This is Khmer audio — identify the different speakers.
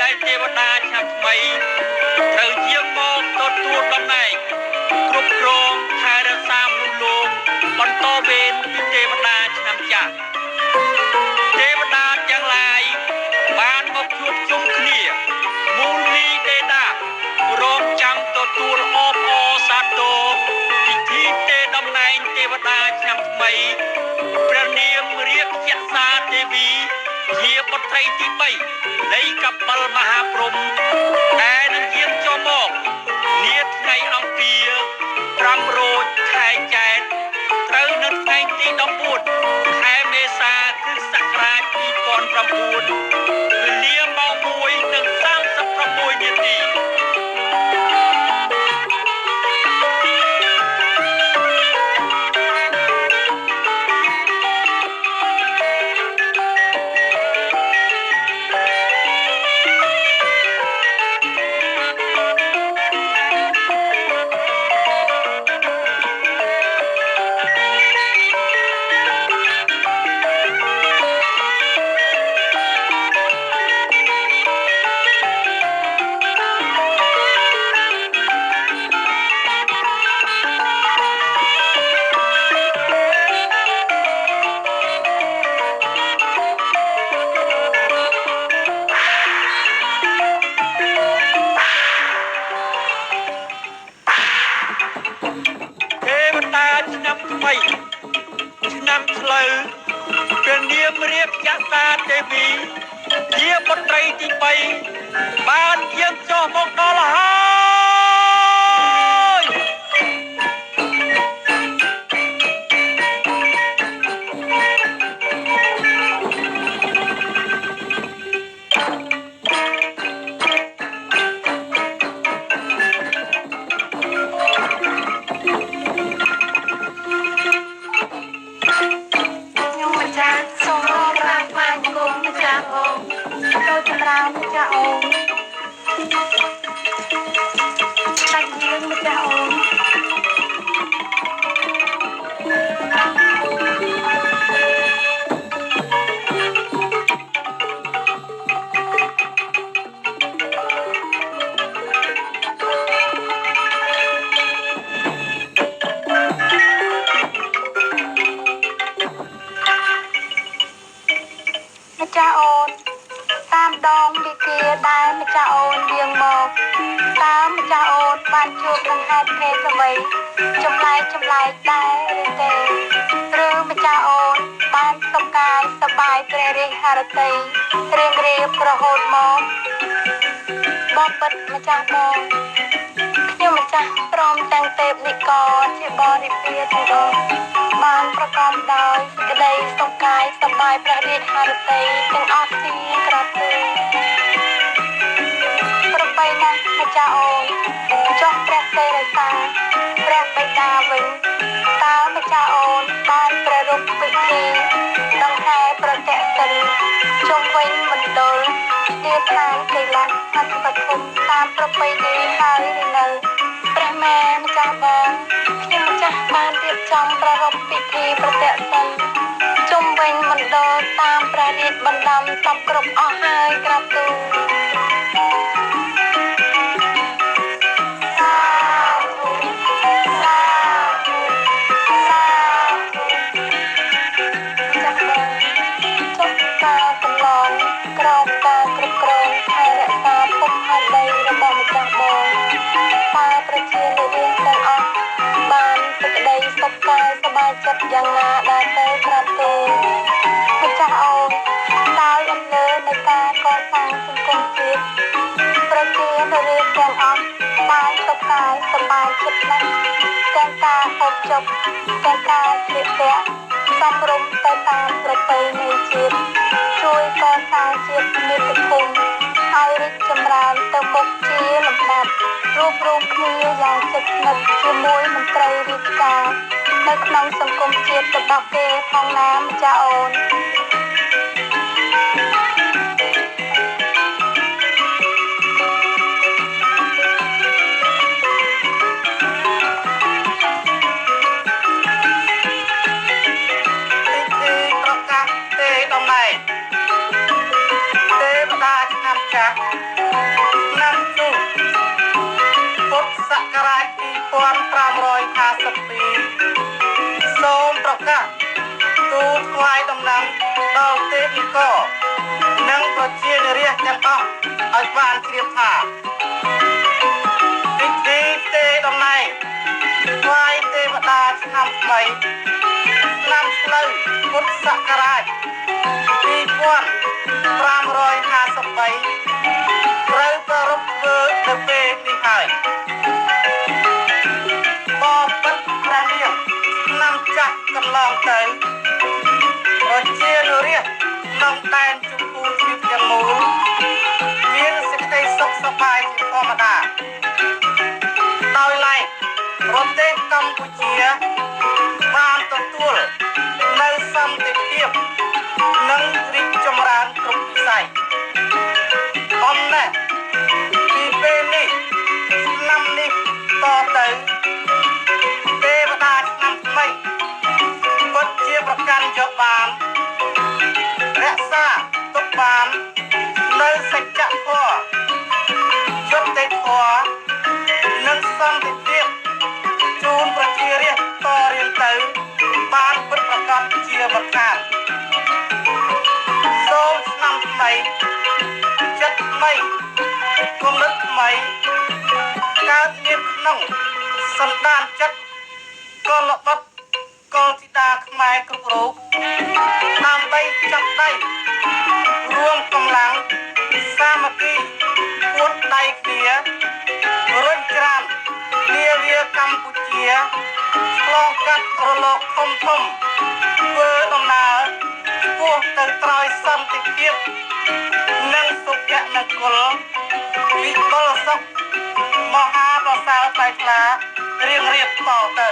Speaker 1: ដែលទេវតាឆ្នាំថ្មីត្រូវយាងមកទទួលតំណែងគ្រប់គ្រងថែរក្សាមនុស្សលោកបន្តវេនពីទេវតាឆ្នាំចាស់ទេវតាទាំងឡាយបានមកជួបជុំគ្នាមូលនីទេតារងចាំទទួលអបអរសាទរពិធីទេតំណែងទេវតាឆ្នាំថ្មីព្រះនាមរាជយក្សាទេវីជាបុត្រីទី3នៃកបិលមហាព្រហ្មដែលនឹងយាងចូលមកនាថ្ងៃអង្គារ5រោចខែចែកត្រូវនៅថ្ងៃទី14ខែមេសាគ្រិស្តសករាជ2009វេលាម៉ោង1:36នាទីឆ្នាំឆ្លូវព្រះនាមរាជយក្សាទេវីជាបុត្រីទី3បានយាងចុះមកដល់ហើយម្ចាស់អូនតាមដងវិគាដែលម្ចាស់អូនយាងមកតើម្ចាស់អូនបានជួបនឹងហេតុភេទអ្វីចម្លែកដែរឬទេឬម្ចាស់អូនបានសុខកាយសប្បាយព្រះរាជហឫទ័យរៀងរៀបរហូតមកបបិទ្ធម្ចាស់បងខ្ញុំម្ចាស់ព្រមទាំងទេពនិករជាបរិពារទាំងអស់បានប្រកបដោយសេចក្តីសុខកាយសប្បាយព្រះរាជហឫទ័យទាំងអស់ទីក្រទូប្របីណាស់ម្ចាស់អូនចុះព្រះសិរសាព្រះបិតាវិញតើម្ចាស់អូនបានប្រារព្ធពិធីដង្ហែប្រតិសិនជុំវិញមណ្ឌលទាឋានកៃលាសហត្ថបទុមតាមប្រពៃណីហើយឬនៅព្រះម៉ែម្ចាស់បងខ្ញុំម្ចាស់បានរៀបចំប្រារព្ធពិធីប្រតិសិនជុំវិញមណ្ឌលតាមព្រះរាជបណ្ដំសពគ្រប់អស់ហើយក្រាបទូលចិត្តយ៉ាងណាដែរទៅក្រាបទូលម្ចាស់អូនតើអំលើនៃការកសាងសង្គមជាតិប្រជារាស្ត្រទាំងអស់បានសុខកាយសប្បាយចិត្តណាស់ទាំងការហូបចុកទាំងការស្លៀកពាក់សំរុំទៅតាមប្រពៃណីជាតិជួយកសាងជាតិមាតុភូមិឲ្យរីកចម្រើនទៅមុខជាលំដាប់រួបរวมគ្នាយ៉ាងជិតស្និទ្ធជាមួយមន្ត្រីរាជការនៅក្នុងសង្គមជាតិរបស់គេផងណាម្ចាស់អូន
Speaker 2: ចាស់ សូមប្រកាសទូលថ្វាយដំណឹងដល់ទេពនិករនិងប្រជានារីទាំងអស់ឲ្យបានជ្រាបថាពិធីផ្ទេរតំណែងថ្វាយទេវតាឆ្នាំថ្មីឆ្នាំឆ្លូវពុទ្ធសករាជ2553ត្រូវប្រារព្ធធ្វើនៅពេលនេះហើយបបិទ្ធព្រះនាងឆ្នាំចាស់កន្លងទៅប្រជានារីក្នុងដែនជម្ពូទ្វីបទាំងមូលមានសេចក្តីសុខសប្បាយជាធម្មតាដោយឡែកប្រទេសកម្ពុជាបានទទួលនៅសន្តិភាពនិងរីកចម្រើនគ្រប់វិស័យអំណេះពីពេលនេះឆ្នាំនេះតទៅទេវតាឆ្នាំថ្មីពិតជាប្រកាន់យកបានរក្សាទុកបាននៅសច្ចធម៌យុត្តិធម៌និងសន្តិភាពជូនប្រជារាស្ត្រតរៀងទៅបានពិតប្រាកដជាមិនខានសូមឆ្នាំថ្មីចិត្តថ្មីគំនិតថ្មីកើតមានក្នុងសន្តានចិត្តកុលបុត្រកុលធីតាខ្មែរគ្រប់រូបដើម្បីចាប់ដៃរួមកម្លាំងសាមគ្គីពួតដៃគ្នារុញច្រាននាវាកម្ពុជាឆ្លងកាត់រលកធំធ្វើដំណើរឆ្ពោះទៅត្រើយសន្តិភាពនិងសុភមង្គលវិបុលសុខមហាប្រសើរថ្លៃថ្លារៀងរៀបតទៅ